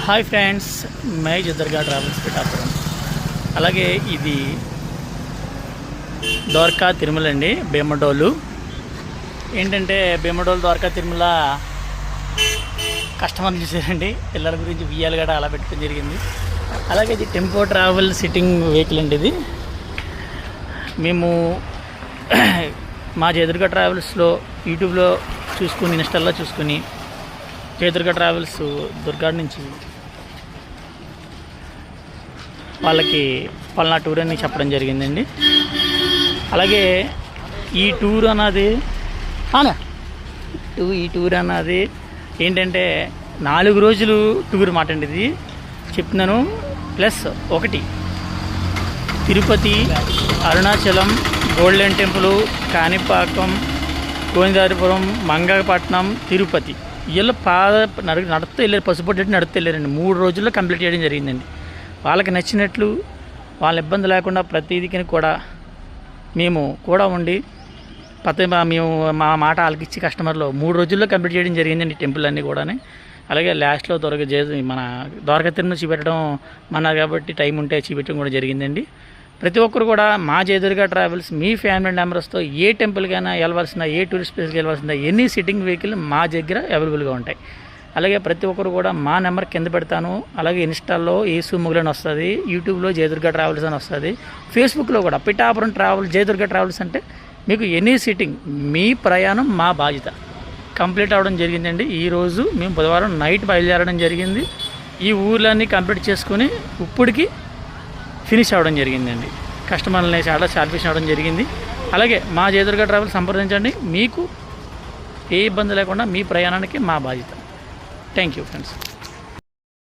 Hi friends, my జదర్గా travels Pithapuram. అలాగే ఇది ద్వారకా తిరుమల అండి, భీమడోలు. ఏంటంటే భీమడోలు ద్వారకా తిరుమల కస్టమర్లు చూసారండి, పిల్లల గురించి బియ్యాలు గడ అలా పెట్టడం జరిగింది. అలాగే ఇది టెంపో ట్రావెల్ సిట్టింగ్ వెహికల్ అండి. ఇది మేము మా జయదుర్గ ట్రావెల్స్లో యూట్యూబ్లో చూసుకుని, ఇన్స్టాల్లో చూసుకుని జయదుర్గ ట్రావెల్స్ దుర్గాడ్ నుంచి వాళ్ళకి పలానా టూర్ అని చెప్పడం జరిగిందండి. అలాగే ఈ టూర్ అన్నది ఈ టూర్ అన్నది ఏంటంటే 4 రోజులు టూర్ మాట అండి. ఇది చెప్తున్నాను. Plus 1 Tirupati, Arunachalam, golden temple, Kanipakam, Govindarajapuram, Mangalapatnam, Tirupati వీళ్ళు నడుస్తూ వెళ్ళారు. పసుపొట్టి నడుస్తూ వెళ్ళారండి. 3 రోజుల్లో కంప్లీట్ చేయడం జరిగిందండి. వాళ్ళకి నచ్చినట్లు, వాళ్ళ ఇబ్బంది లేకుండా ప్రతిదికి కూడా మేము కూడా ఉండి మేము మా మాట వాళ్ళకి ఇచ్చి కస్టమర్లో 3 రోజుల్లో కంప్లీట్ చేయడం జరిగిందండి టెంపుల్ అన్నీ కూడా. అలాగే లాస్ట్లో మన ద్వారకా తిరుమల చూపెట్టడం మన కాబట్టి టైం ఉంటే చూపెట్టడం కూడా జరిగిందండి. ప్రతి ఒక్కరు కూడా మా జయదుర్గ ట్రావెల్స్ మీ ఫ్యామిలీ మెంబర్స్తో ఏ టెంపుల్కైనా వెళ్ళవలసిన, ఏ టూరిస్ట్ ప్లేస్కి వెళ్ళవలసిన ఎనీ సిట్టింగ్ వెహికల్ మా దగ్గర అవైలబుల్గా ఉంటాయి. అలాగే ప్రతి ఒక్కరు కూడా మా నెంబర్ కింద పెడతాను. అలాగే ఇన్స్టాల్లో ఏసు ముగ్గులని వస్తుంది, యూట్యూబ్లో జయదుర్గ ట్రావెల్స్ అని వస్తుంది, ఫేస్బుక్లో కూడా పిఠాపురం ట్రావెల్ జయదుర్గ ట్రావెల్స్ అంటే మీకు ఎనీ సిట్టింగ్ మీ ప్రయాణం మా బాధ్యత కంప్లీట్ అవ్వడం జరిగిందండి. ఈరోజు మేము బుధవారం నైట్ బయలుదేరడం జరిగింది. ఈ ఊర్లన్నీ కంప్లీట్ చేసుకుని ఇప్పటికి ఫినిష్ అవ్వడం జరిగిందండి. కస్టమర్లని చాలా సాటిస్ఫాక్షన్ అవ్వడం జరిగింది. అలాగే మా జయదుర్గ ట్రావెల్ సంప్రదించండి. మీకు ఏ ఇబ్బంది లేకుండా మీ ప్రయాణానికి మా బాధ్యత. Thank you friends.